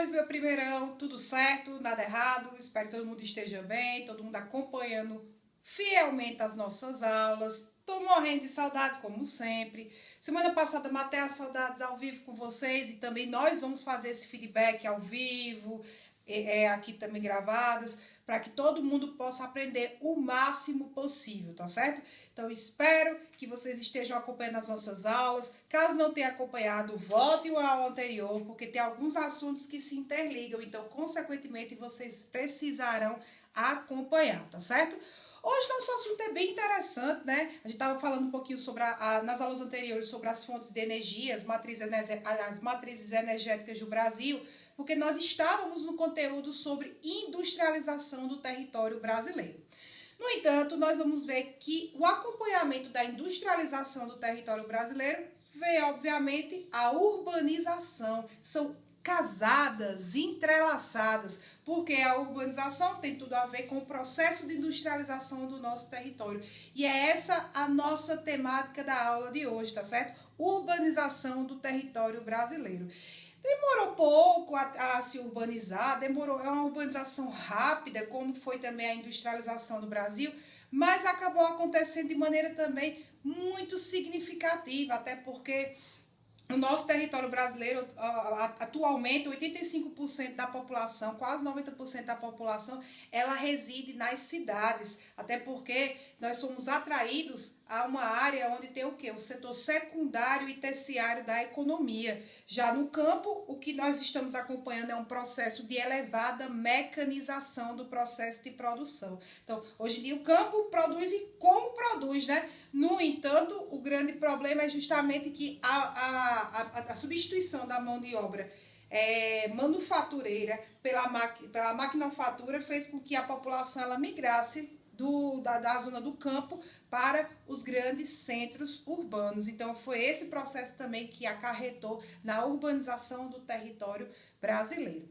pessoas, meu primeirão, tudo certo, nada errado, espero que todo mundo esteja bem, todo mundo acompanhando fielmente as nossas aulas. Tô morrendo de saudade, como sempre. Semana passada matei as saudades ao vivo com vocês e também nós vamos fazer esse feedback ao vivo, aqui também gravadas, para que todo mundo possa aprender o máximo possível, tá certo? Então espero que vocês estejam acompanhando as nossas aulas. Caso não tenha acompanhado, volte ao anterior, porque tem alguns assuntos que se interligam, então consequentemente vocês precisarão acompanhar, tá certo? Hoje nosso assunto é bem interessante, né? A gente estava falando um pouquinho sobre nas aulas anteriores sobre as fontes de energia, as matrizes energéticas do Brasil, porque nós estávamos no conteúdo sobre industrialização do território brasileiro. No entanto, nós vamos ver que o acompanhamento da industrialização do território brasileiro vem, obviamente, a urbanização. São casadas, entrelaçadas, porque a urbanização tem tudo a ver com o processo de industrialização do nosso território. E é essa a nossa temática da aula de hoje, tá certo? Urbanização do território brasileiro. Demorou pouco a se urbanizar, é uma urbanização rápida, como foi também a industrialização do Brasil, mas acabou acontecendo de maneira também muito significativa, até porque no nosso território brasileiro, atualmente, 85% da população, quase 90% da população, ela reside nas cidades. Até porque nós somos atraídos a uma área onde tem o quê? O setor secundário e terciário da economia. Já no campo, o que nós estamos acompanhando é um processo de elevada mecanização do processo de produção. Então, hoje em dia, o campo produz e como produz, né? No entanto, o grande problema é justamente que a substituição da mão de obra manufatureira pela maquinofatura fez com que a população ela migrasse da zona do campo para os grandes centros urbanos. Então, foi esse processo também que acarretou na urbanização do território brasileiro.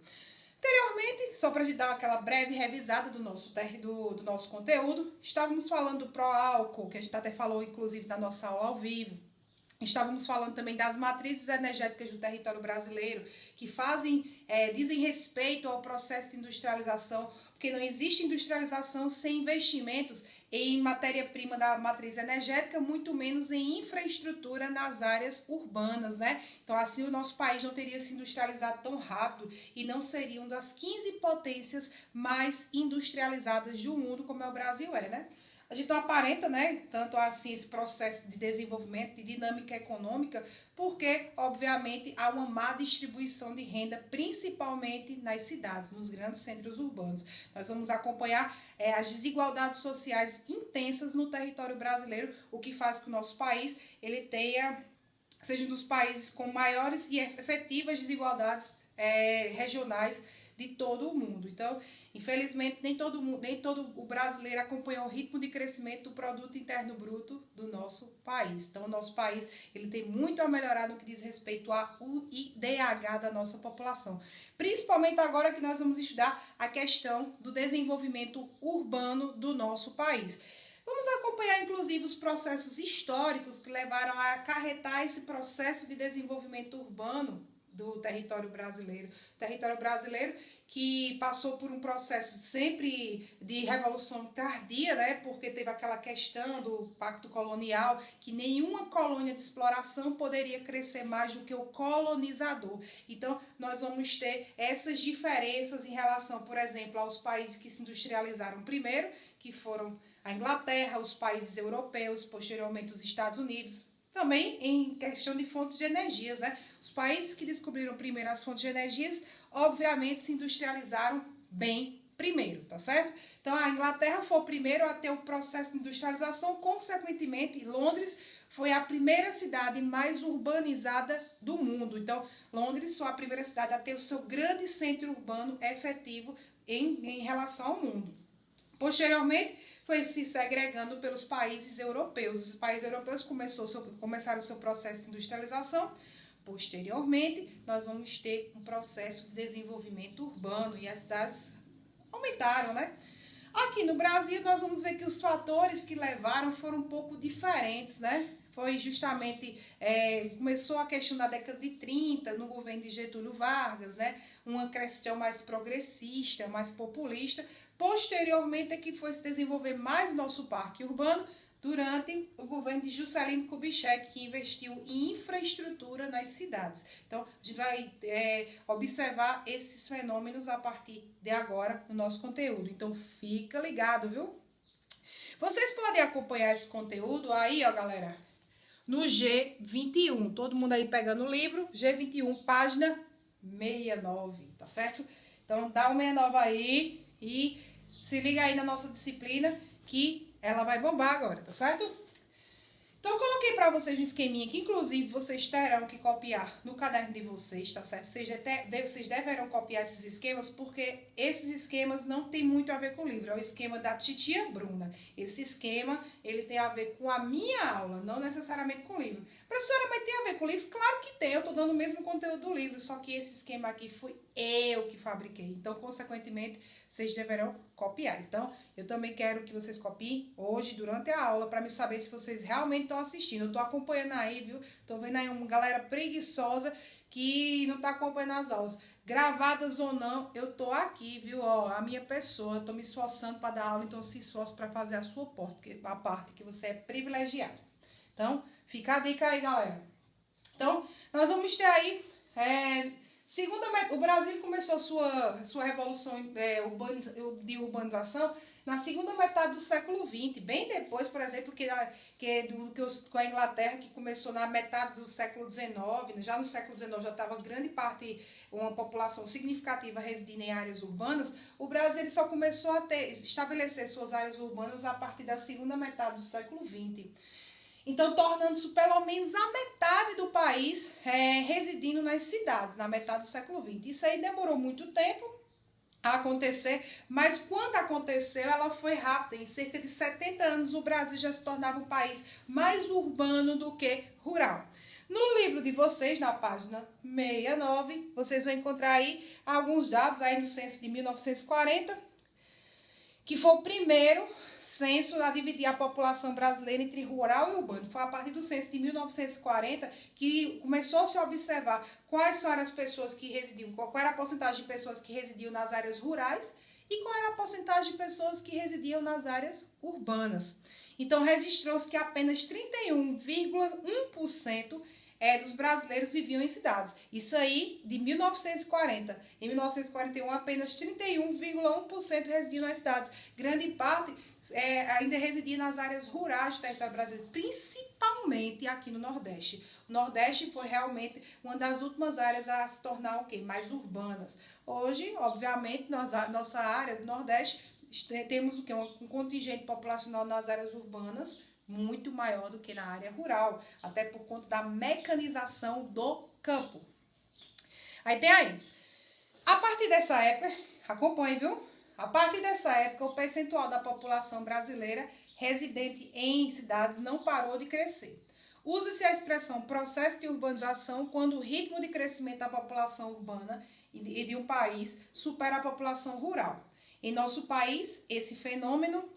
Anteriormente, só para a gente dar aquela breve revisada do nosso conteúdo, estávamos falando do pró-álcool, que a gente até falou inclusive na nossa aula ao vivo. Estávamos falando também das matrizes energéticas do território brasileiro, que dizem respeito ao processo de industrialização, porque não existe industrialização sem investimentos em matéria-prima da matriz energética, muito menos em infraestrutura nas áreas urbanas, né? Então, assim, o nosso país não teria se industrializado tão rápido e não seria uma das 15 potências mais industrializadas do mundo, como é o Brasil, né? A gente não aparenta, né, tanto assim esse processo de desenvolvimento, de dinâmica econômica, porque, obviamente, há uma má distribuição de renda, principalmente nas cidades, nos grandes centros urbanos. Nós vamos acompanhar as desigualdades sociais intensas no território brasileiro, o que faz que o nosso país seja um dos países com maiores e efetivas desigualdades regionais de todo o mundo. Então, infelizmente, nem todo o brasileiro acompanha o ritmo de crescimento do produto interno bruto do nosso país. Então, o nosso país ele tem muito a melhorar no que diz respeito ao IDH da nossa população. Principalmente agora que nós vamos estudar a questão do desenvolvimento urbano do nosso país. Vamos acompanhar, inclusive, os processos históricos que levaram a acarretar esse processo de desenvolvimento urbano do território brasileiro. Território brasileiro que passou por um processo sempre de revolução tardia, né? Porque teve aquela questão do pacto colonial, que nenhuma colônia de exploração poderia crescer mais do que o colonizador. Então, nós vamos ter essas diferenças em relação, por exemplo, aos países que se industrializaram primeiro, que foram a Inglaterra, os países europeus, posteriormente os Estados Unidos. Também em questão de fontes de energias, né? Os países que descobriram primeiro as fontes de energias, obviamente se industrializaram bem primeiro, tá certo? Então a Inglaterra foi o primeiro a ter o processo de industrialização, consequentemente Londres foi a primeira cidade mais urbanizada do mundo. Então Londres foi a primeira cidade a ter o seu grande centro urbano efetivo em relação ao mundo. Posteriormente, foi se segregando pelos países europeus. Os países europeus começaram o seu processo de industrialização. Posteriormente, nós vamos ter um processo de desenvolvimento urbano e as cidades aumentaram, né? Aqui no Brasil, nós vamos ver que os fatores que levaram foram um pouco diferentes, né? foi justamente, começou a questão da década de 30, no governo de Getúlio Vargas, né? Uma questão mais progressista, mais populista. Posteriormente é que foi se desenvolver mais nosso parque urbano durante o governo de Juscelino Kubitschek, que investiu em infraestrutura nas cidades. Então, a gente vai observar esses fenômenos a partir de agora no nosso conteúdo. Então, fica ligado, viu? Vocês podem acompanhar esse conteúdo aí, ó, galera, no G21. Todo mundo aí pegando o livro, G21, página 69, tá certo? Então, dá o 69 aí e se liga aí na nossa disciplina que ela vai bombar agora, tá certo? Então, eu coloquei para vocês um esqueminha que, inclusive, vocês terão que copiar no caderno de vocês, tá certo? Vocês deverão copiar esses esquemas, porque esses esquemas não tem muito a ver com o livro. É o esquema da titia Bruna. Esse esquema, ele tem a ver com a minha aula, não necessariamente com o livro. Professora, mas tem a ver com o livro? Claro que tem, eu tô dando o mesmo conteúdo do livro, só que esse esquema aqui foi eu que fabriquei. Então, consequentemente, vocês deverão copiar. Então, eu também quero que vocês copiem hoje, durante a aula, para me saber se vocês realmente estão assistindo. Eu tô acompanhando aí, viu? Tô vendo aí uma galera preguiçosa que não tá acompanhando as aulas. Gravadas ou não, eu tô aqui, viu? Ó, a minha pessoa, eu tô me esforçando para dar aula, então se esforce para fazer a sua parte, que você é privilegiado. Então, fica a dica aí, galera. Então, nós vamos ter aí... o Brasil começou sua revolução de urbanização na segunda metade do século XX, bem depois, por exemplo, com a Inglaterra, que começou na metade do século XIX. Já no século XIX já estava grande parte, uma população significativa residindo em áreas urbanas. O Brasil só começou a estabelecer suas áreas urbanas a partir da segunda metade do século XX. Então, tornando-se pelo menos a metade do país residindo nas cidades, na metade do século XX. Isso aí demorou muito tempo a acontecer, mas quando aconteceu, ela foi rápida. Em cerca de 70 anos, o Brasil já se tornava um país mais urbano do que rural. No livro de vocês, na página 69, vocês vão encontrar aí alguns dados aí no censo de 1940, que foi o primeiro censo a dividir a população brasileira entre rural e urbano. Foi a partir do censo de 1940 que começou-se a observar quais eram as pessoas que residiam, qual era a porcentagem de pessoas que residiam nas áreas rurais e qual era a porcentagem de pessoas que residiam nas áreas urbanas. Então, registrou-se que apenas 31,1% dos brasileiros viviam em cidades. Isso aí de 1940. Em 1941, apenas 31,1% residiam nas cidades. Grande parte ainda residia nas áreas rurais do território brasileiro, principalmente aqui no Nordeste. O Nordeste foi realmente uma das últimas áreas a se tornar mais urbanas. Hoje, obviamente, nossa área do Nordeste, temos um contingente populacional nas áreas urbanas muito maior do que na área rural, até por conta da mecanização do campo. Aí tem aí, a partir dessa época, acompanhe, viu? A partir dessa época, o percentual da população brasileira residente em cidades não parou de crescer. Usa-se a expressão processo de urbanização quando o ritmo de crescimento da população urbana e de um país supera a população rural. Em nosso país, esse fenômeno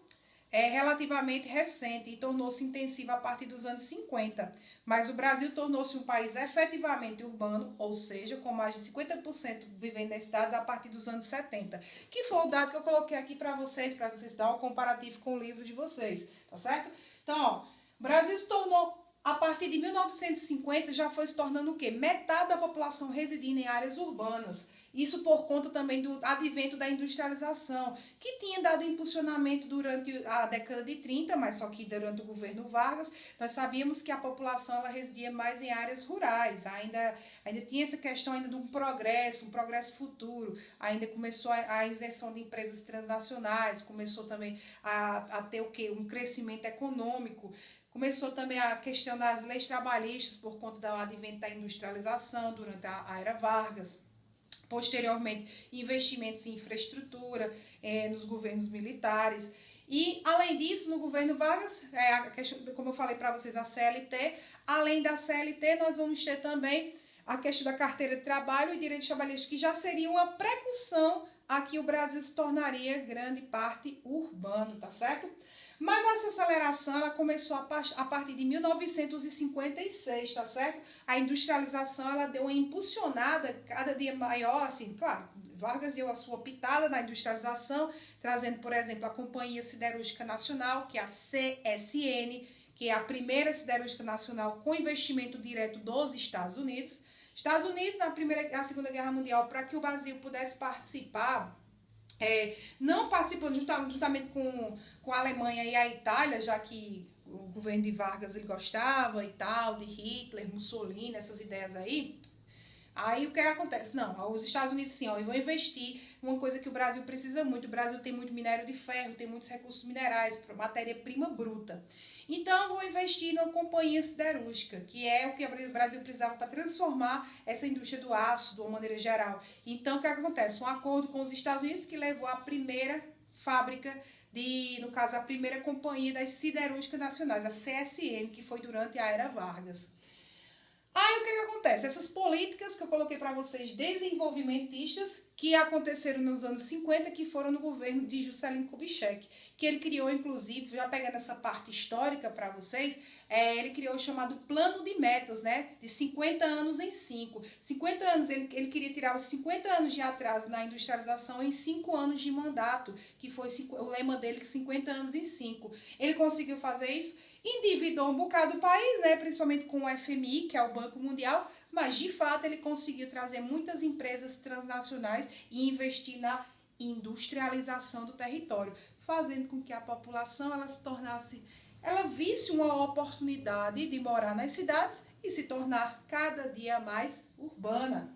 é relativamente recente e tornou-se intensivo a partir dos anos 50, mas o Brasil tornou-se um país efetivamente urbano, ou seja, com mais de 50% vivendo nas cidades a partir dos anos 70, que foi o dado que eu coloquei aqui para vocês dar um comparativo com o livro de vocês, tá certo? Então, ó, o Brasil se tornou, a partir de 1950, já foi se tornando o quê? Metade da população residindo em áreas urbanas. Isso por conta também do advento da industrialização, que tinha dado impulsionamento durante a década de 30, mas só que durante o governo Vargas, nós sabíamos que a população ela residia mais em áreas rurais, ainda tinha essa questão ainda de um progresso futuro, ainda começou a inserção de empresas transnacionais, começou também a ter o quê? Um crescimento econômico. Começou também a questão das leis trabalhistas por conta do advento da industrialização durante a era Vargas. Posteriormente, investimentos em infraestrutura nos governos militares. E, além disso, no governo Vargas, a questão, como eu falei para vocês, a CLT. Além da CLT, nós vamos ter também a questão da carteira de trabalho e direitos trabalhistas, que já seria uma precursão a que o Brasil se tornaria grande parte urbano, tá certo? Mas essa aceleração ela começou a partir de 1956, tá certo? A industrialização ela deu uma impulsionada cada dia maior, assim, claro, Vargas deu a sua pitada na industrialização, trazendo, por exemplo, a Companhia Siderúrgica Nacional, que é a CSN, que é a primeira siderúrgica nacional com investimento direto dos Estados Unidos. Estados Unidos, na Segunda Guerra Mundial, para que o Brasil pudesse participar, não participando juntamente com a Alemanha e a Itália, já que o governo de Vargas ele gostava e tal, de Hitler, Mussolini, essas ideias aí. Aí o que acontece? Não, os Estados Unidos sim, ó, eu vou investir em uma coisa que o Brasil precisa muito. O Brasil tem muito minério de ferro, tem muitos recursos minerais, matéria-prima bruta. Então eu vou investir numa companhia siderúrgica, que é o que o Brasil precisava para transformar essa indústria do aço de uma maneira geral. Então o que acontece? Um acordo com os Estados Unidos que levou à primeira fábrica no caso, a primeira companhia das siderúrgicas nacionais, a CSN, que foi durante a era Vargas. Aí o que acontece? Essas políticas que eu coloquei para vocês, desenvolvimentistas, que aconteceram nos anos 50, que foram no governo de Juscelino Kubitschek, que ele criou, inclusive, já pegando essa parte histórica para vocês, ele criou o chamado Plano de Metas, né? De 50 anos em 5. 50 anos, ele queria tirar os 50 anos de atraso na industrialização em 5 anos de mandato, que foi o lema dele, que 50 anos em 5. Ele conseguiu fazer isso, endividou um bocado o país, né? Principalmente com o FMI, que é o Banco Mundial, mas de fato ele conseguiu trazer muitas empresas transnacionais e investir na industrialização do território, fazendo com que a população ela visse uma oportunidade de morar nas cidades e se tornar cada dia mais urbana.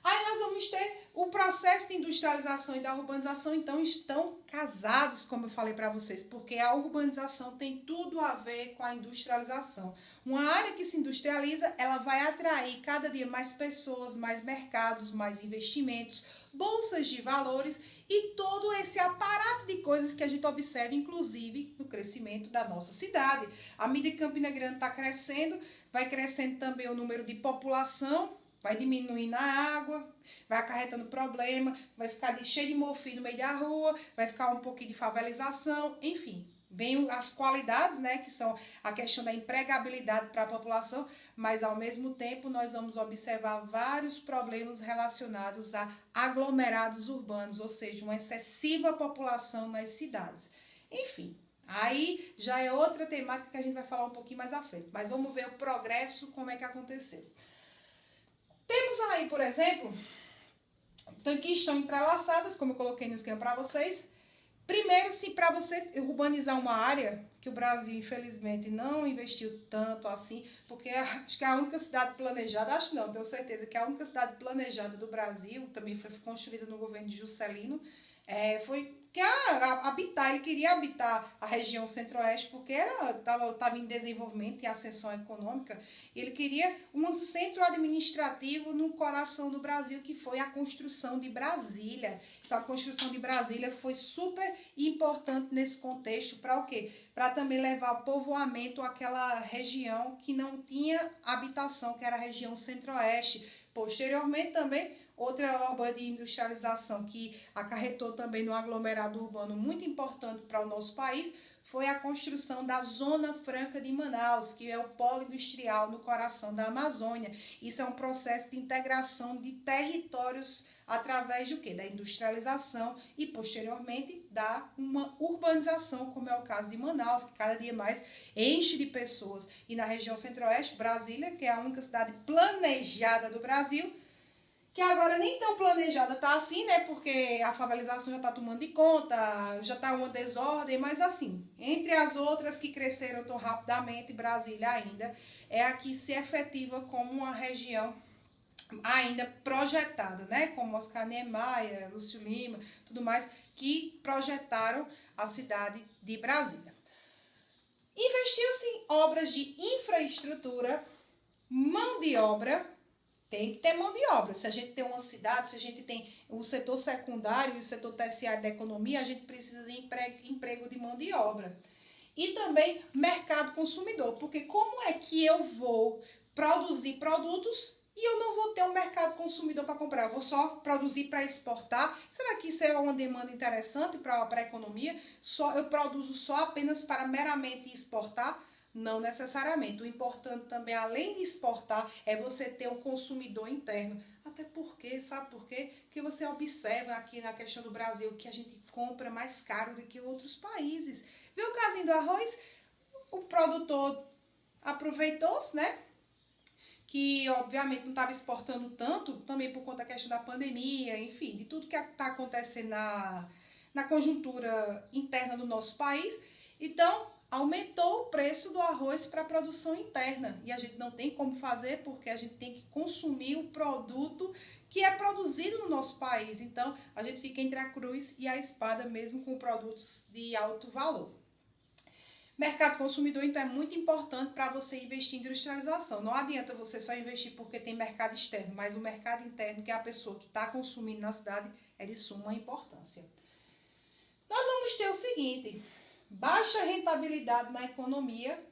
Aí nós vamos ter o processo de industrialização e da urbanização, então estão casados, como eu falei para vocês, porque a urbanização tem tudo a ver com a industrialização. Uma área que se industrializa, ela vai atrair cada dia mais pessoas, mais mercados, mais investimentos, bolsas de valores e todo esse aparato de coisas que a gente observa, inclusive, no crescimento da nossa cidade. À medida que Campina Grande está crescendo, vai crescendo também o número de população, vai diminuindo a água, vai acarretando problema, vai ficar cheio de morfina no meio da rua, vai ficar um pouquinho de favelização, enfim. Vem as qualidades, né, que são a questão da empregabilidade para a população, mas ao mesmo tempo nós vamos observar vários problemas relacionados a aglomerados urbanos, ou seja, uma excessiva população nas cidades. Enfim, aí já é outra temática que a gente vai falar um pouquinho mais à frente, mas vamos ver o progresso, como é que aconteceu. Temos aí, por exemplo, aqui estão entrelaçadas, como eu coloquei no esquema para vocês. Primeiro, se para você urbanizar uma área, que o Brasil, infelizmente, não investiu tanto assim, porque acho que a única cidade planejada, acho não, tenho certeza que a única cidade planejada do Brasil, também foi construída no governo de Juscelino, foi que ele queria habitar a região centro-oeste porque estava em desenvolvimento e ascensão econômica. Ele queria um centro administrativo no coração do Brasil, que foi a construção de Brasília. Então, a construção de Brasília foi super importante nesse contexto para o quê? Para também levar povoamento àquela região que não tinha habitação, que era a região centro-oeste. Posteriormente também, outra obra de industrialização que acarretou também no aglomerado urbano muito importante para o nosso país foi a construção da Zona Franca de Manaus, que é o polo industrial no coração da Amazônia. Isso é um processo de integração de territórios através do quê? Da industrialização e, posteriormente, da uma urbanização, como é o caso de Manaus, que cada dia mais enche de pessoas. E na região centro-oeste, Brasília, que é a única cidade planejada do Brasil, que agora nem tão planejada tá assim, né? Porque a favelização já tá tomando de conta, já tá uma desordem, mas assim, entre as outras que cresceram tão rapidamente, Brasília ainda é a que se efetiva como uma região ainda projetada, né? Como Oscar Niemeyer, Lúcio Lima, tudo mais, que projetaram a cidade de Brasília. Investiu-se em obras de infraestrutura, mão de obra. Tem que ter mão de obra. Se a gente tem uma cidade, se a gente tem o setor secundário e o setor terciário da economia, a gente precisa de emprego de mão de obra. E também mercado consumidor, porque como é que eu vou produzir produtos e eu não vou ter um mercado consumidor para comprar? Eu vou só produzir para exportar? Será que isso é uma demanda interessante para a economia? Eu produzo só apenas para meramente exportar? Não necessariamente. O importante também, além de exportar, é você ter um consumidor interno. Até porque, sabe por quê? Porque você observa aqui na questão do Brasil que a gente compra mais caro do que outros países. Viu o casinho do arroz? O produtor aproveitou-se, né? Que obviamente não estava exportando tanto, também por conta da questão da pandemia, enfim, de tudo que está acontecendo na conjuntura interna do nosso país. Então, aumentou o preço do arroz para a produção interna. E a gente não tem como fazer porque a gente tem que consumir o produto que é produzido no nosso país. Então, a gente fica entre a cruz e a espada mesmo com produtos de alto valor. Mercado consumidor, então, é muito importante para você investir em industrialização. Não adianta você só investir porque tem mercado externo, mas o mercado interno, que é a pessoa que está consumindo na cidade, é de suma importância. Nós vamos ter o seguinte: baixa rentabilidade na economia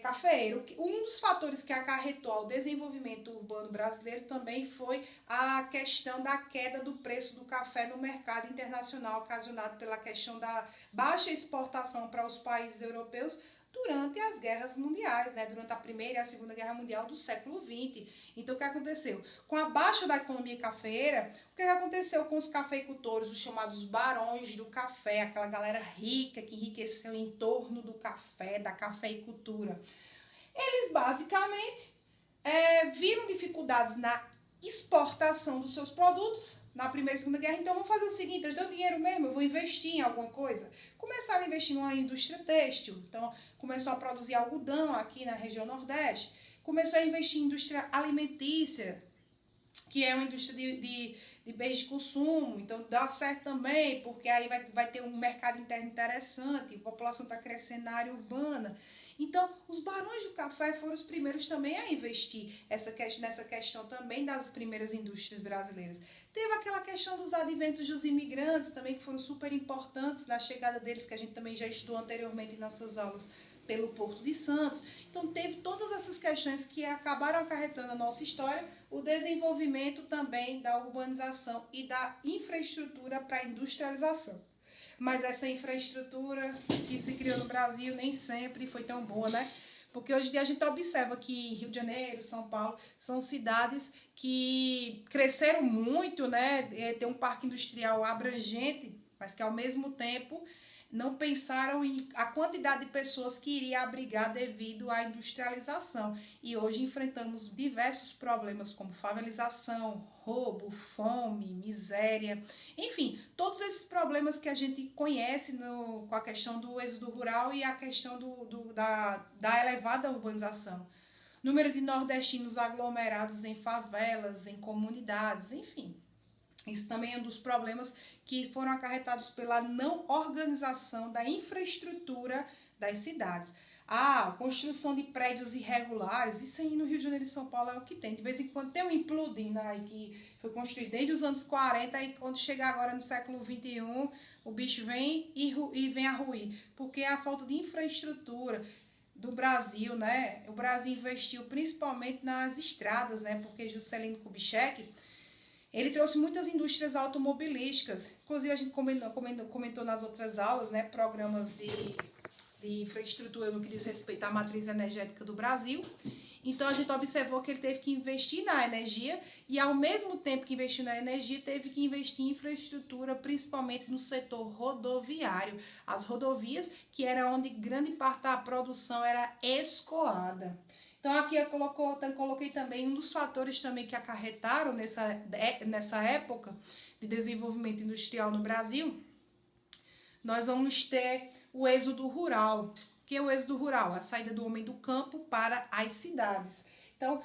cafeeira. Um dos fatores que acarretou ao desenvolvimento urbano brasileiro também foi a questão da queda do preço do café no mercado internacional, ocasionado pela questão da baixa exportação para os países europeus durante as guerras mundiais, né? Durante a Primeira e a Segunda Guerra Mundial do século XX. Então, o que aconteceu? Com a baixa da economia cafeeira, o que aconteceu com os cafeicultores, os chamados barões do café, aquela galera rica que enriqueceu em torno do café, da cafeicultura? Eles, basicamente, viram dificuldades na exportação dos seus produtos na Primeira e Segunda Guerra. Então, vamos fazer o seguinte: eu dou dinheiro mesmo, eu vou investir em alguma coisa. Começaram a investir numa indústria têxtil. Então, começou a produzir algodão aqui na região Nordeste. Começou a investir em indústria alimentícia, que é uma indústria de bens de consumo. Então, dá certo também, porque aí vai ter um mercado interno interessante, a população está crescendo na área urbana. Então, os barões do café foram os primeiros também a investir nessa questão também das primeiras indústrias brasileiras. Teve aquela questão dos adventos dos imigrantes também, que foram super importantes na chegada deles, que a gente também já estudou anteriormente em nossas aulas pelo Porto de Santos. Então, teve todas essas questões que acabaram acarretando a nossa história, o desenvolvimento também da urbanização e da infraestrutura para a industrialização. Mas essa infraestrutura que se criou no Brasil nem sempre foi tão boa, né? Porque hoje em dia a gente observa que Rio de Janeiro, São Paulo, são cidades que cresceram muito, né? Tem um parque industrial abrangente, mas que ao mesmo tempo não pensaram em a quantidade de pessoas que iria abrigar devido à industrialização. E hoje enfrentamos diversos problemas como favelização, roubo, fome, miséria, enfim, todos esses problemas que a gente conhece com a questão do êxodo rural e a questão da elevada urbanização. Número de nordestinos aglomerados em favelas, em comunidades, enfim. Isso também é um dos problemas que foram acarretados pela não organização da infraestrutura das cidades. Construção de prédios irregulares, isso aí no Rio de Janeiro e São Paulo é o que tem. De vez em quando tem um imploding aí que foi construído desde os anos 40 e quando chegar agora no século XXI, o bicho vem e vem a ruir. Porque é a falta de infraestrutura do Brasil, né? O Brasil investiu principalmente nas estradas, né? Porque Juscelino Kubitschek, ele trouxe muitas indústrias automobilísticas. Inclusive, a gente comentou nas outras aulas, né, programas de infraestrutura no que diz respeito à matriz energética do Brasil. Então, a gente observou que ele teve que investir na energia e, ao mesmo tempo que investiu na energia, teve que investir em infraestrutura, principalmente no setor rodoviário. As rodovias, que era onde grande parte da produção era escoada. Então, aqui eu coloquei também um dos fatores também que acarretaram nessa época de desenvolvimento industrial no Brasil. Nós vamos ter o êxodo rural. O que é o êxodo rural? A saída do homem do campo para as cidades. Então,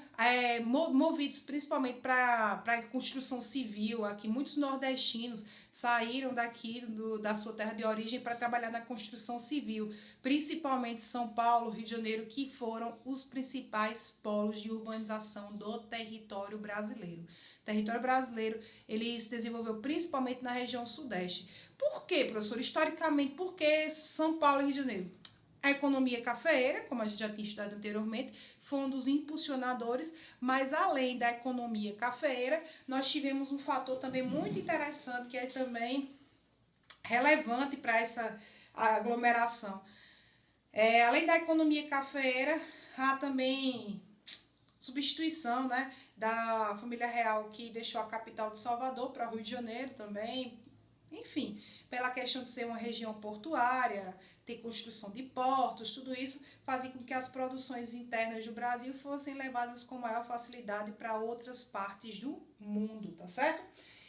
movidos principalmente para a construção civil, aqui muitos nordestinos saíram daqui da sua terra de origem para trabalhar na construção civil, principalmente São Paulo, Rio de Janeiro, que foram os principais polos de urbanização do território brasileiro. O território brasileiro, ele se desenvolveu principalmente na região sudeste. Por quê, professor? Historicamente, por que São Paulo e Rio de Janeiro? A economia cafeeira, como a gente já tinha estudado anteriormente, foi um dos impulsionadores, mas além da economia cafeeira, nós tivemos um fator também muito interessante, que é também relevante para essa aglomeração. Além da economia cafeeira, há também substituição, né, da família real que deixou a capital de Salvador para o Rio de Janeiro também. Enfim, pela questão de ser uma região portuária, ter construção de portos, tudo isso fazia com que as produções internas do Brasil fossem levadas com maior facilidade para outras partes do mundo, tá certo?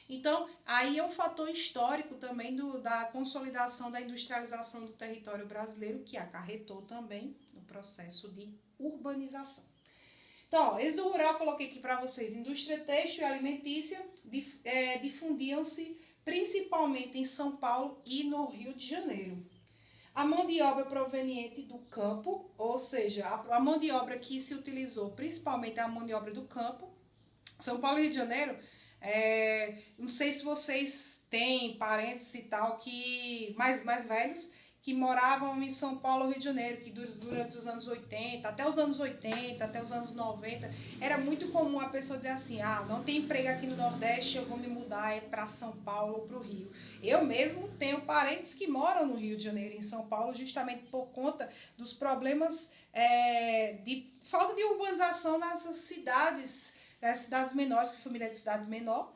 Então, aí é um fator histórico também da consolidação da industrialização do território brasileiro, que acarretou também no processo de urbanização. Então, ó, êxodo rural eu coloquei aqui para vocês. Indústria têxtil e alimentícia difundiam-se principalmente em São Paulo e no Rio de Janeiro. A mão de obra proveniente do campo, ou seja, a mão de obra que se utilizou, principalmente a mão de obra do campo, São Paulo e Rio de Janeiro, não sei se vocês têm parentes e tal, que mais velhos, que moravam em São Paulo, Rio de Janeiro, que durante os anos 80, até os anos 80, até os anos 90, era muito comum a pessoa dizer assim, não tem emprego aqui no Nordeste, eu vou me mudar para São Paulo ou para o Rio. Eu mesmo tenho parentes que moram no Rio de Janeiro e em São Paulo, justamente por conta dos problemas de falta de urbanização nessas cidades menores, que a família é de cidade menor,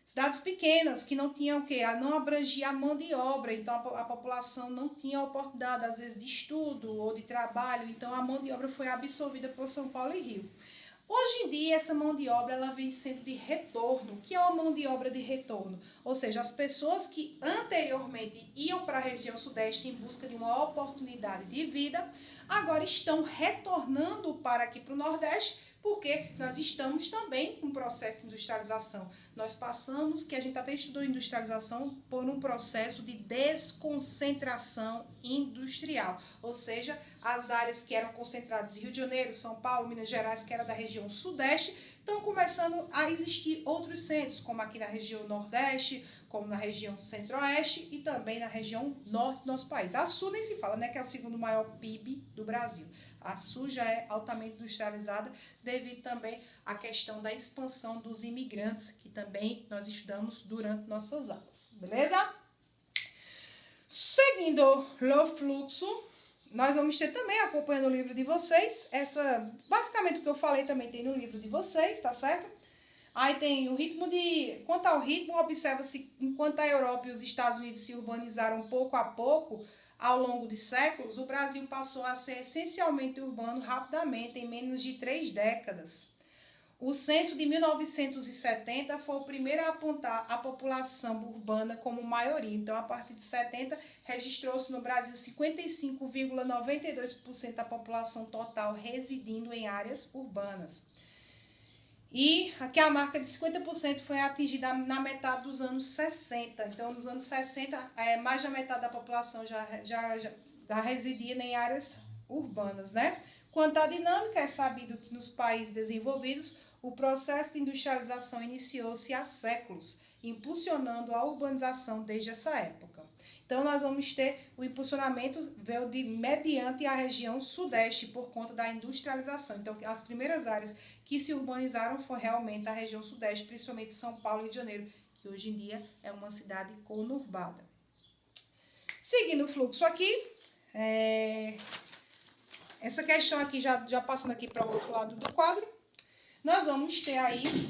cidades pequenas, que não tinham o quê? Não abrangia a mão de obra, então a população não tinha oportunidade, às vezes, de estudo ou de trabalho, então a mão de obra foi absorvida por São Paulo e Rio. Hoje em dia, essa mão de obra ela vem sendo de retorno. O que é uma mão de obra de retorno? Ou seja, as pessoas que anteriormente iam para a região sudeste em busca de uma oportunidade de vida, agora estão retornando para aqui para o Nordeste, porque nós estamos também com um processo de industrialização. Nós passamos, que a gente até estudou industrialização, por um processo de desconcentração industrial. Ou seja, as áreas que eram concentradas em Rio de Janeiro, São Paulo, Minas Gerais, que era da região sudeste, estão começando a existir outros centros, como aqui na região nordeste, como na região centro-oeste e também na região norte do nosso país. A Sul nem se fala, né, que é o segundo maior PIB do Brasil. A Sul já é altamente industrializada devido também à questão da expansão dos imigrantes, que também nós estudamos durante nossas aulas, beleza? Seguindo o fluxo, nós vamos ter também, acompanhando o livro de vocês, basicamente o que eu falei também tem no livro de vocês, tá certo? Aí tem o ritmo quanto ao ritmo, observa-se enquanto a Europa e os Estados Unidos se urbanizaram pouco a pouco, ao longo de séculos, o Brasil passou a ser essencialmente urbano rapidamente, em menos de 3 décadas. O censo de 1970 foi o primeiro a apontar a população urbana como maioria. Então, a partir de 70, registrou-se no Brasil 55,92% da população total residindo em áreas urbanas. E aqui a marca de 50% foi atingida na metade dos anos 60. Então, nos anos 60, mais da metade da população já residia em áreas urbanas, né? Quanto à dinâmica, é sabido que nos países desenvolvidos, o processo de industrialização iniciou-se há séculos, impulsionando a urbanização desde essa época. Então, nós vamos ter o impulsionamento mediante a região sudeste por conta da industrialização. Então, as primeiras áreas que se urbanizaram foi realmente a região sudeste, principalmente São Paulo e Rio de Janeiro, que hoje em dia é uma cidade conurbada. Seguindo o fluxo aqui, essa questão aqui, já passando aqui para o outro lado do quadro, nós vamos ter aí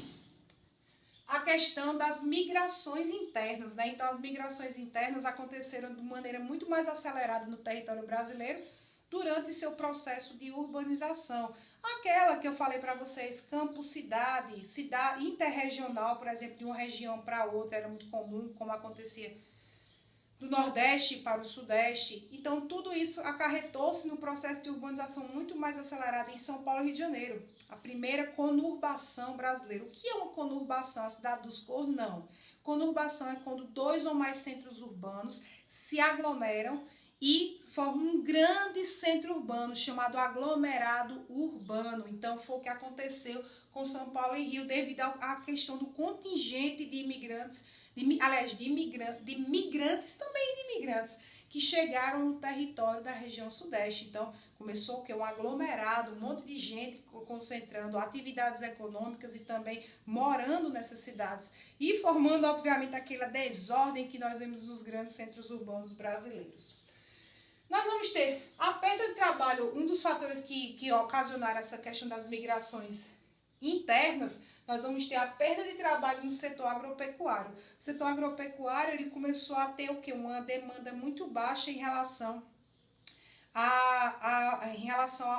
a questão das migrações internas, né? Então, as migrações internas aconteceram de maneira muito mais acelerada no território brasileiro durante seu processo de urbanização. Aquela que eu falei para vocês, campo-cidade, cidade interregional, por exemplo, de uma região para outra, era muito comum, como acontecia do Nordeste para o Sudeste. Então, tudo isso acarretou-se no processo de urbanização muito mais acelerado em São Paulo e Rio de Janeiro. A primeira conurbação brasileira. O que é uma conurbação? A cidade dos cornos? Não. Conurbação é quando 2 ou mais centros urbanos se aglomeram e formam um grande centro urbano, chamado aglomerado urbano. Então, foi o que aconteceu com São Paulo e Rio, devido à questão do contingente de imigrantes, migrantes também de imigrantes, que chegaram no território da região sudeste. Então, começou um aglomerado, um monte de gente concentrando atividades econômicas e também morando nessas cidades e formando, obviamente, aquela desordem que nós vemos nos grandes centros urbanos brasileiros. Nós vamos ter a perda de trabalho, um dos fatores que ocasionaram essa questão das migrações internas. Nós vamos ter a perda de trabalho no setor agropecuário. O setor agropecuário ele começou a ter uma demanda muito baixa em relação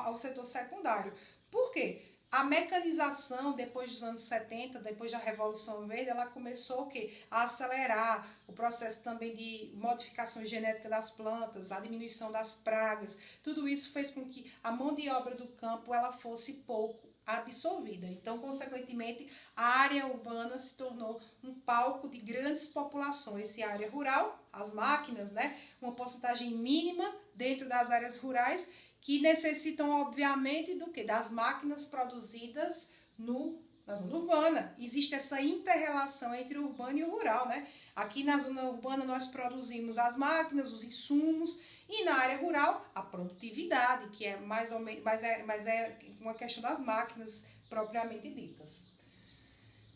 ao setor secundário. Por quê? A mecanização, depois dos anos 70, depois da Revolução Verde, ela começou a acelerar o processo também de modificação genética das plantas, a diminuição das pragas. Tudo isso fez com que a mão de obra do campo ela fosse pouco absorvida. Então, consequentemente, a área urbana se tornou um palco de grandes populações. E a área rural, as máquinas, né, uma porcentagem mínima dentro das áreas rurais, que necessitam, obviamente, do quê? Das máquinas produzidas na zona urbana. Existe essa inter-relação entre o urbano e o rural, né? Aqui na zona urbana nós produzimos as máquinas, os insumos, e na área rural a produtividade, que é mais ou menos, mas é uma questão das máquinas propriamente ditas.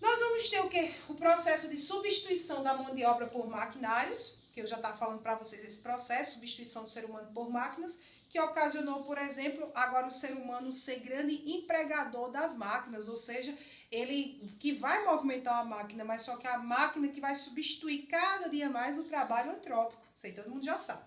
Nós vamos ter o quê? O processo de substituição da mão de obra por maquinários, que eu já estava falando para vocês esse processo, substituição do ser humano por máquinas, que ocasionou, por exemplo, agora o ser humano ser grande empregador das máquinas, ou seja, ele que vai movimentar a máquina, mas só que a máquina que vai substituir cada dia mais o trabalho antrópico, isso aí todo mundo já sabe.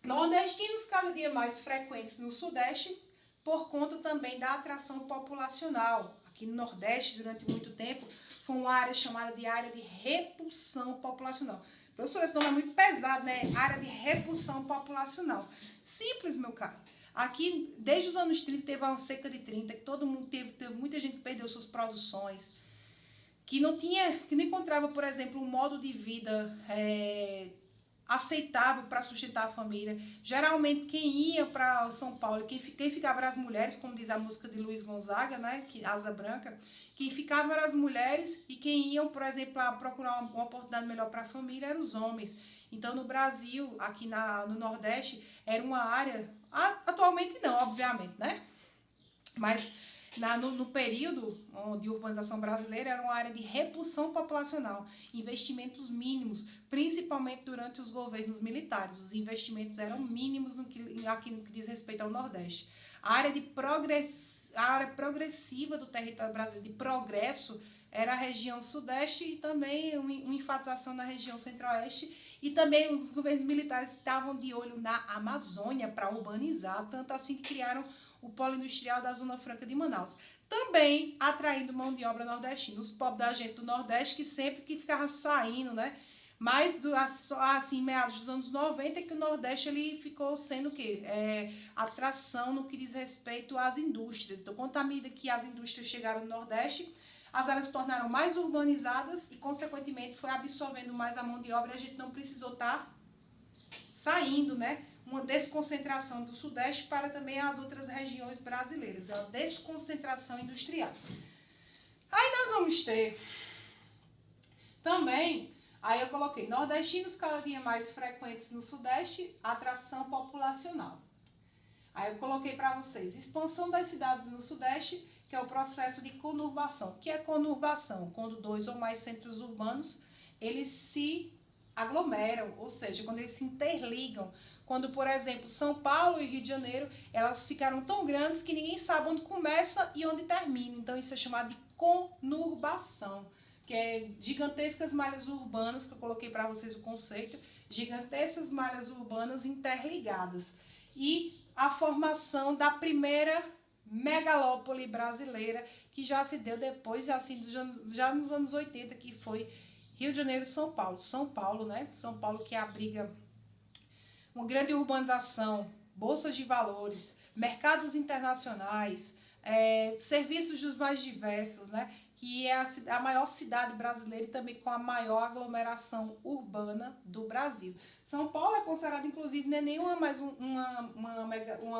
Nordestinos cada dia mais frequentes no Sudeste, por conta também da atração populacional. Aqui no Nordeste, durante muito tempo, foi uma área chamada de área de repulsão populacional. Professor, esse nome é muito pesado, né? Área de repulsão populacional. Simples, meu caro. Aqui, desde os anos 30, teve uma seca de 30, que todo mundo teve muita gente que perdeu suas produções, que não encontrava, por exemplo, um modo de vida aceitável para sustentar a família. Geralmente, quem ia para São Paulo, quem ficava eram as mulheres, como diz a música de Luiz Gonzaga, né? Asa Branca. Quem ficava eram as mulheres e quem iam, por exemplo, a procurar uma oportunidade melhor para a família eram os homens. Então, no Brasil, aqui no Nordeste, era uma área... Atualmente não, obviamente, né? Mas no período de urbanização brasileira era uma área de repulsão populacional, investimentos mínimos, principalmente durante os governos militares. Os investimentos eram mínimos aqui no que diz respeito ao Nordeste. A área progressiva do território brasileiro, de progresso, era a região Sudeste e também uma enfatização na região Centro-Oeste. E também os governos militares estavam de olho na Amazônia para urbanizar, tanto assim que criaram o polo industrial da Zona Franca de Manaus. Também atraindo mão de obra nordestina. Os pobres da gente do Nordeste que sempre que ficava saindo, né? Mas assim, meados dos anos 90 que o Nordeste ele ficou sendo o quê? Atração no que diz respeito às indústrias. Então, quanto à medida que as indústrias chegaram no Nordeste, as áreas se tornaram mais urbanizadas e, consequentemente, foi absorvendo mais a mão de obra e a gente não precisou estar saindo, né? Uma desconcentração do Sudeste para também as outras regiões brasileiras. É uma desconcentração industrial. Aí nós vamos ter também, aí eu coloquei nordestinos cada dia mais frequentes no Sudeste, atração populacional. Aí eu coloquei para vocês expansão das cidades no Sudeste, que é o processo de conurbação. O que é conurbação? Quando dois ou mais centros urbanos, eles se aglomeram, ou seja, quando eles se interligam. Quando, por exemplo, São Paulo e Rio de Janeiro, elas ficaram tão grandes que ninguém sabe onde começa e onde termina. Então, isso é chamado de conurbação, que é gigantescas malhas urbanas, que eu coloquei para vocês o conceito, gigantescas malhas urbanas interligadas. E a formação da primeira megalópole brasileira, que já se deu depois, já nos anos 80, que foi Rio de Janeiro e São Paulo. São Paulo, né? São Paulo que abriga uma grande urbanização, bolsas de valores, mercados internacionais, serviços dos mais diversos, né? Que é a maior cidade brasileira e também com a maior aglomeração urbana do Brasil. São Paulo é considerado, inclusive, não é nem uma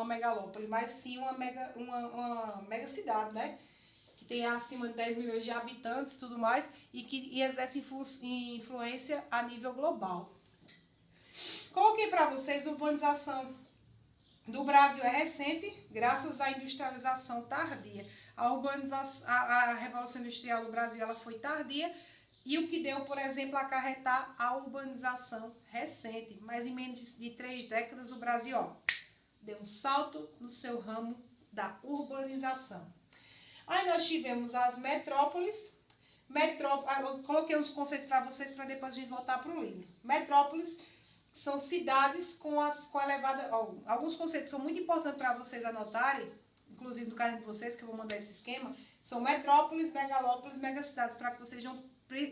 megalópole, mas sim uma mega cidade, né? Que tem acima de 10 milhões de habitantes e tudo mais, e que exerce influência a nível global. Coloquei para vocês, urbanização do Brasil é recente, graças à industrialização tardia. A urbanização, a Revolução Industrial do Brasil ela foi tardia, e o que deu, por exemplo, acarretar a urbanização recente. Mas em menos de 3 décadas, o Brasil deu um salto no seu ramo da urbanização. Aí nós tivemos as metrópoles. Eu coloquei uns conceitos para vocês, para depois a gente voltar para o livro. Metrópoles são cidades com elevada... alguns conceitos são muito importantes para vocês anotarem, inclusive no caso de vocês, que eu vou mandar esse esquema. São metrópoles, megalópolis, megacidades, para que vocês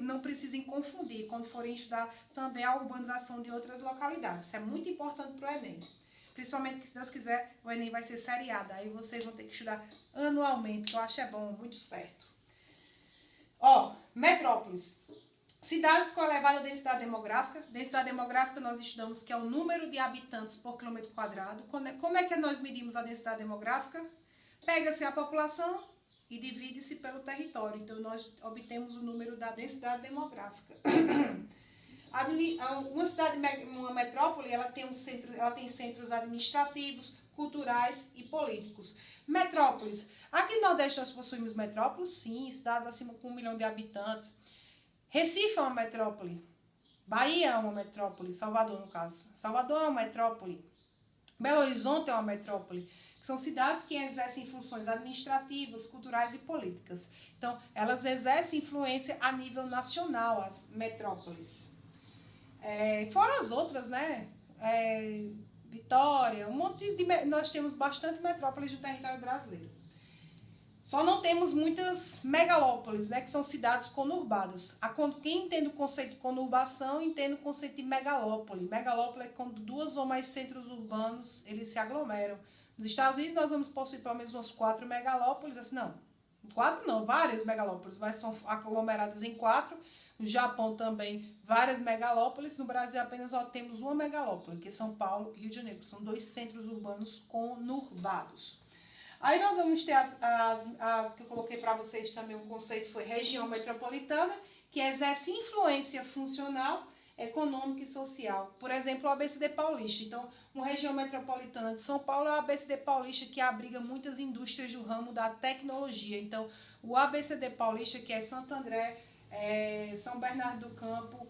não precisem confundir quando forem estudar também a urbanização de outras localidades. Isso é muito importante para o Enem. Principalmente que, se Deus quiser, o Enem vai ser seriado. Aí vocês vão ter que estudar anualmente, que eu acho bom, muito certo. Metrópolis. Cidades com elevada densidade demográfica. Densidade demográfica nós estudamos que é o número de habitantes por quilômetro quadrado. Como é que nós medimos a densidade demográfica? Pega-se a população e divide-se pelo território. Então, nós obtemos o número da densidade demográfica. Uma metrópole, ela tem centros administrativos, culturais e políticos. Metrópoles. Aqui no Nordeste nós possuímos metrópoles, sim, cidades acima de 1 milhão de habitantes. Recife é uma metrópole. Bahia é uma metrópole. Salvador, no caso. Salvador é uma metrópole. Belo Horizonte é uma metrópole. São cidades que exercem funções administrativas, culturais e políticas. Então, elas exercem influência a nível nacional, as metrópoles. Fora as outras, né? Vitória, nós temos bastante metrópoles no território brasileiro. Só não temos muitas megalópolis, né? Que são cidades conurbadas. Quem entende o conceito de conurbação, entende o conceito de megalópole. Megalópole é quando 2 ou mais centros urbanos eles se aglomeram. Nos Estados Unidos nós vamos possuir pelo menos umas 4 megalópolis, assim, não, 4 não, várias megalópolis, mas são aglomeradas em 4. No Japão também várias megalópolis. No Brasil apenas temos uma megalópole, que é São Paulo e Rio de Janeiro, que são 2 centros urbanos conurbados. Aí nós vamos ter que eu coloquei para vocês também um conceito, foi região metropolitana, que exerce influência funcional, econômica e social. Por exemplo, o ABCD Paulista. Então, uma região metropolitana de São Paulo é o ABCD Paulista, que abriga muitas indústrias do ramo da tecnologia. Então, o ABCD Paulista, que é Santo André, São Bernardo do Campo,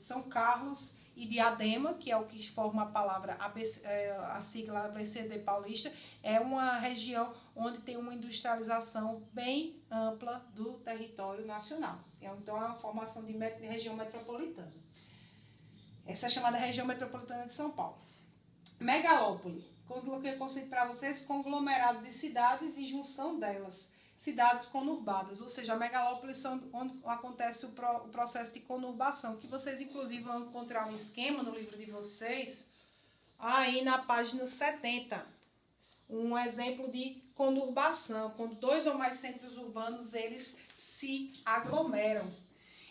São Carlos e Diadema, que é o que forma a palavra a sigla ABCD Paulista, é uma região onde tem uma industrialização bem ampla do território nacional. Então, é uma formação de região metropolitana. Essa é chamada região metropolitana de São Paulo. Megalópole. Coloquei o conceito para vocês, conglomerado de cidades e junção delas. Cidades conurbadas, ou seja, a megalópole são onde acontece o processo de conurbação, que vocês inclusive vão encontrar um esquema no livro de vocês, aí na página 70. Um exemplo de conurbação, quando 2 ou mais centros urbanos eles se aglomeram.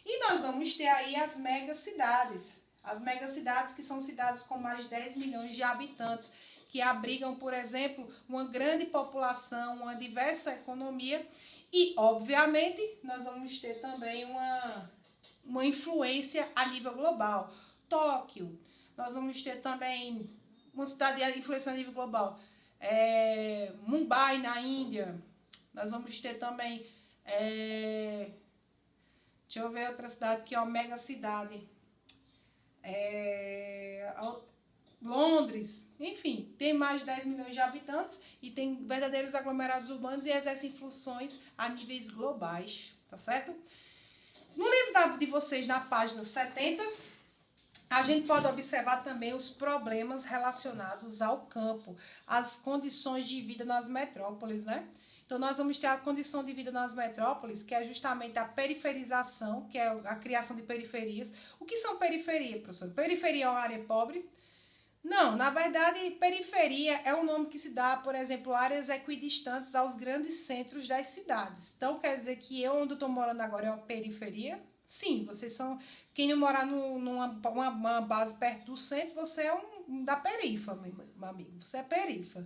E nós vamos ter aí as megacidades. As megacidades, que são cidades com mais de 10 milhões de habitantes, que abrigam, por exemplo, uma grande população, uma diversa economia e, obviamente, nós vamos ter também uma influência a nível global. Tóquio, nós vamos ter também uma cidade de influência a nível global. Mumbai, na Índia, nós vamos ter também, deixa eu ver outra cidade que é uma mega cidade. Londres, enfim, tem mais de 10 milhões de habitantes e tem verdadeiros aglomerados urbanos e exercem funções a níveis globais, tá certo? No livro de vocês, na página 70, a gente pode observar também os problemas relacionados ao campo, as condições de vida nas metrópoles, né? Então, nós vamos ter a condição de vida nas metrópoles, que é justamente a periferização, que é a criação de periferias. O que são periferias, professor? Periferia é uma área pobre? Não, na verdade, periferia é um nome que se dá, por exemplo, áreas equidistantes aos grandes centros das cidades. Então, quer dizer que eu, onde eu estou morando agora, é uma periferia? Sim, vocês são... Quem não morar numa base perto do centro, você é da perifa, meu amigo. Você é perifa.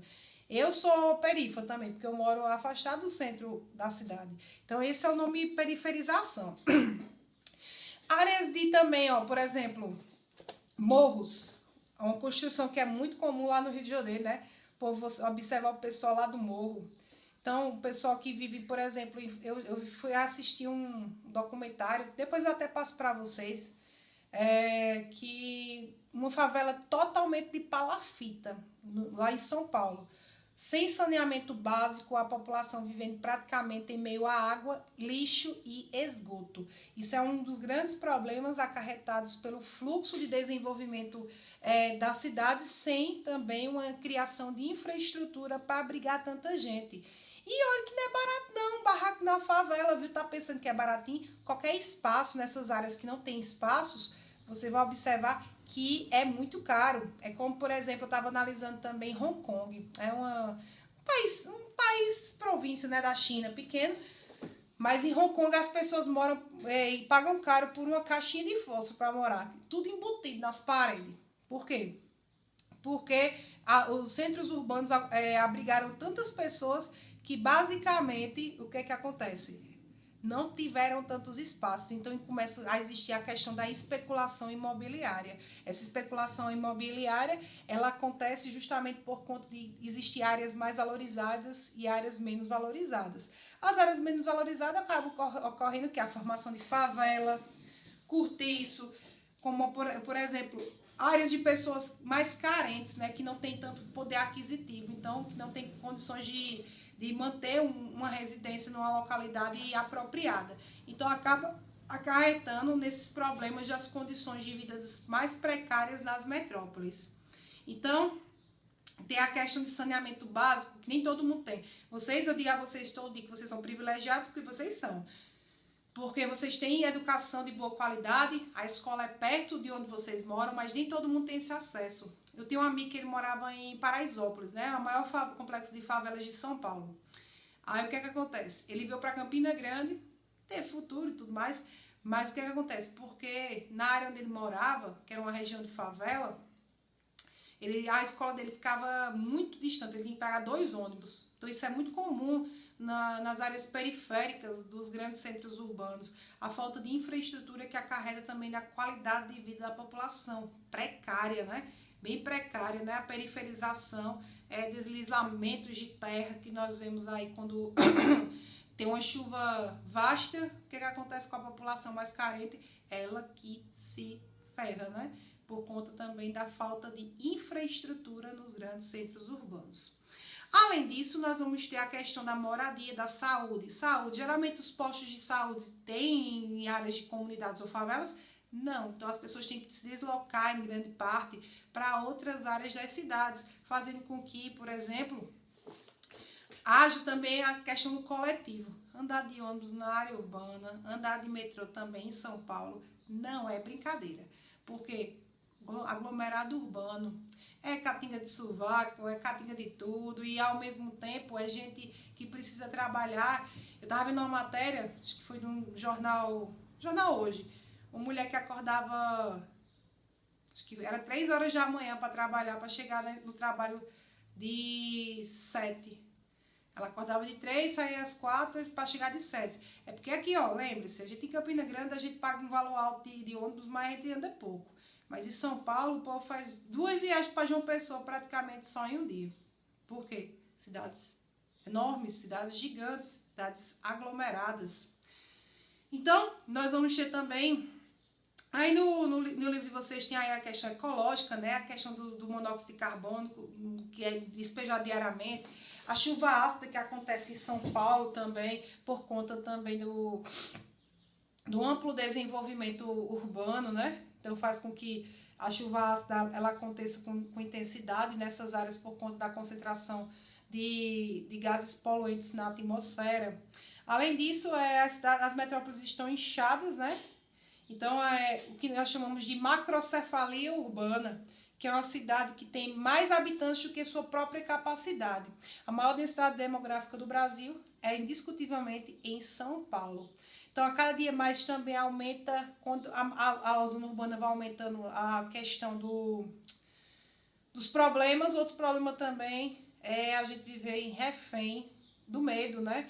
Eu sou perifa também, porque eu moro afastado do centro da cidade. Então, esse é o nome periferização. Áreas de também, por exemplo... Morros. É uma construção que é muito comum lá no Rio de Janeiro, né? Por você observar o pessoal lá do morro. Então, o pessoal que vive, por exemplo, eu fui assistir um documentário, depois eu até passo para vocês, que uma favela totalmente de palafita, lá em São Paulo. Sem saneamento básico, a população vivendo praticamente em meio a água, lixo e esgoto. Isso é um dos grandes problemas acarretados pelo fluxo de desenvolvimento da cidade, sem também uma criação de infraestrutura para abrigar tanta gente. E olha que não é barato não, um barraco na favela, viu? Tá pensando que é baratinho? Qualquer espaço nessas áreas que não tem espaços, você vai observar que é muito caro. É como, por exemplo, eu estava analisando também Hong Kong. É um país província, né, da China, pequeno, mas em Hong Kong as pessoas moram e pagam caro por uma caixinha de fósforo para morar. Tudo embutido nas paredes. Por quê? Porque os centros urbanos abrigaram tantas pessoas que basicamente o que acontece? Não tiveram tantos espaços, então começa a existir a questão da especulação imobiliária. Essa especulação imobiliária, ela acontece justamente por conta de existir áreas mais valorizadas e áreas menos valorizadas. As áreas menos valorizadas acabam ocorrendo que a formação de favela, cortiço, como por exemplo, áreas de pessoas mais carentes, né, que não tem tanto poder aquisitivo, então que não tem condições de manter uma residência numa localidade apropriada. Então acaba acarretando nesses problemas das condições de vida mais precárias nas metrópoles. Então, tem a questão de saneamento básico, que nem todo mundo tem. Eu digo a vocês todo dia que vocês são privilegiados, porque vocês são. Porque vocês têm educação de boa qualidade, a escola é perto de onde vocês moram, mas nem todo mundo tem esse acesso. Eu tenho um amigo que ele morava em Paraisópolis, né? O maior complexo de favelas de São Paulo. Aí o que acontece? Ele veio para Campina Grande, teve futuro e tudo mais, mas o que acontece? Porque na área onde ele morava, que era uma região de favela, a escola dele ficava muito distante, ele tinha que pegar 2 ônibus. Então isso é muito comum nas áreas periféricas dos grandes centros urbanos. A falta de infraestrutura que acarreta também na qualidade de vida da população, precária, né? Bem precária, né? A periferização, deslizamentos de terra que nós vemos aí quando tem uma chuva vasta. O que acontece com a população mais carente? Ela que se ferra, né? Por conta também da falta de infraestrutura nos grandes centros urbanos. Além disso, nós vamos ter a questão da moradia, da saúde. Saúde, geralmente os postos de saúde têm em áreas de comunidades ou favelas? Não, então as pessoas têm que se deslocar em grande parte para outras áreas das cidades, fazendo com que, por exemplo, haja também a questão do coletivo. Andar de ônibus na área urbana, andar de metrô também em São Paulo, não é brincadeira, porque aglomerado urbano é caatinga de sovaco, é caatinga de tudo, e ao mesmo tempo é gente que precisa trabalhar. Eu estava vendo uma matéria, acho que foi de um jornal Hoje, uma mulher que acordava, acho que era 3 horas da manhã para trabalhar, para chegar no trabalho de 7. Ela acordava de 3, saía às 4 para chegar de 7. É porque aqui, ó, lembre-se, a gente em Campina Grande, a gente paga um valor alto de ônibus, mas a gente anda pouco. Mas em São Paulo, o povo faz 2 viagens para João Pessoa praticamente só em um dia. Por quê? Cidades enormes, cidades gigantes, cidades aglomeradas. Então, nós vamos ter também... Aí no livro de vocês tem aí a questão ecológica, né? A questão do monóxido de carbono, que é despejado diariamente. A chuva ácida que acontece em São Paulo também, por conta também do amplo desenvolvimento urbano, né? Então faz com que a chuva ácida ela aconteça com intensidade nessas áreas por conta da concentração de gases poluentes na atmosfera. Além disso, as metrópoles estão inchadas, né? Então é o que nós chamamos de macrocefalia urbana, que é uma cidade que tem mais habitantes do que sua própria capacidade. A maior densidade demográfica do Brasil é indiscutivelmente em São Paulo. Então, a cada dia mais também aumenta, quando a zona urbana vai aumentando a questão dos problemas. Outro problema também é a gente viver em refém do medo, né?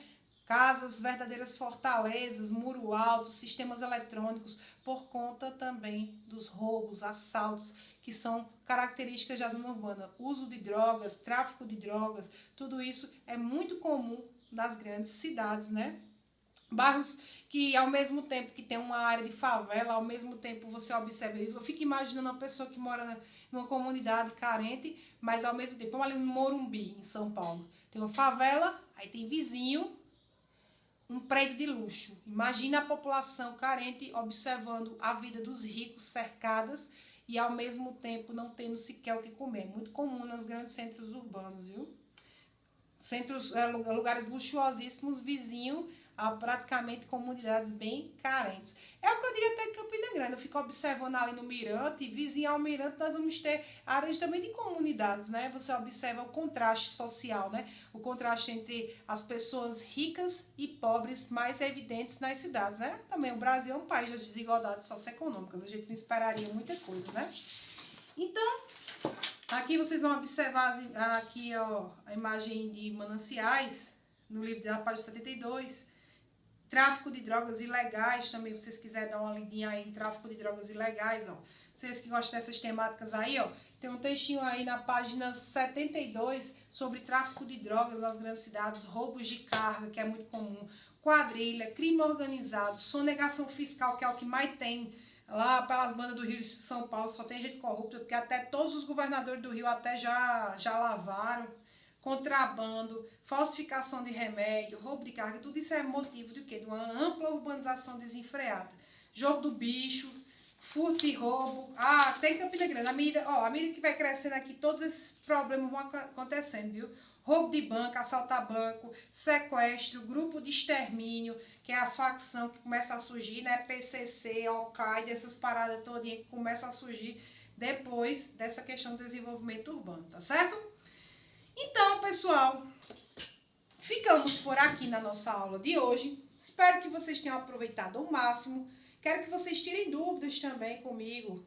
casas, verdadeiras fortalezas, muro alto, sistemas eletrônicos, por conta também dos roubos, assaltos, que são características da zona urbana. Uso de drogas, tráfico de drogas, tudo isso é muito comum nas grandes cidades, né? Bairros que, ao mesmo tempo que tem uma área de favela, ao mesmo tempo você observa, eu fico imaginando uma pessoa que mora numa comunidade carente, mas ao mesmo tempo, vamos ali no Morumbi, em São Paulo, tem uma favela, aí tem vizinho, um prédio de luxo. Imagina a população carente observando a vida dos ricos cercadas e ao mesmo tempo não tendo sequer o que comer. É muito comum nos grandes centros urbanos, viu? Centros, lugares luxuosíssimos, vizinho a praticamente comunidades bem carentes. É o que eu digo até em Campina Grande. Eu fico observando ali no Mirante, vizinho ao Mirante, nós vamos ter áreas também de comunidades, né? Você observa o contraste social, né? O contraste entre as pessoas ricas e pobres mais evidentes nas cidades, né? Também o Brasil é um país das desigualdades socioeconômicas. A gente não esperaria muita coisa, né? Então, aqui vocês vão observar aqui, ó, a imagem de mananciais no livro da página 72. Tráfico de drogas ilegais, também vocês quiserem dar uma lidinha aí em tráfico de drogas ilegais, ó. Vocês que gostam dessas temáticas aí, ó, tem um textinho aí na página 72 sobre tráfico de drogas nas grandes cidades, roubos de carga, que é muito comum, quadrilha, crime organizado, sonegação fiscal, que é o que mais tem lá pelas bandas do Rio de São Paulo, só tem gente corrupta, porque até todos os governadores do Rio até já lavaram. Contrabando, falsificação de remédio, roubo de carga, tudo isso é motivo de quê? De uma ampla urbanização desenfreada. Jogo do bicho, furto e roubo. Ah, tem Campina Grande. À medida que vai crescendo aqui, todos esses problemas vão acontecendo, viu? Roubo de banco, assaltar banco, sequestro, grupo de extermínio, que é as facções que começam a surgir, né? PCC, Al-Qaeda, essas paradas todinhas que começam a surgir depois dessa questão do desenvolvimento urbano, tá certo? Então, pessoal, ficamos por aqui na nossa aula de hoje. Espero que vocês tenham aproveitado ao máximo. Quero que vocês tirem dúvidas também comigo.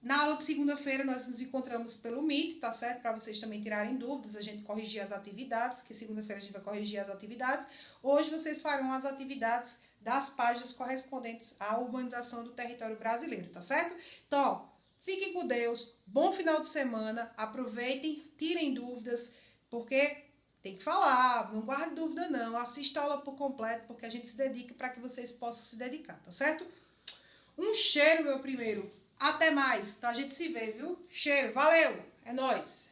Na aula de segunda-feira nós nos encontramos pelo Meet, tá certo? Para vocês também tirarem dúvidas, a gente corrigir as atividades, que segunda-feira a gente vai corrigir as atividades. Hoje vocês farão as atividades das páginas correspondentes à urbanização do território brasileiro, tá certo? Então, ó, fiquem com Deus, bom final de semana, aproveitem, tirem dúvidas, porque tem que falar, não guarde dúvida não, assista a aula por completo, porque a gente se dedica para que vocês possam se dedicar, tá certo? Um cheiro, meu primeiro, até mais, então a gente se vê, viu? Cheiro, valeu, é nóis!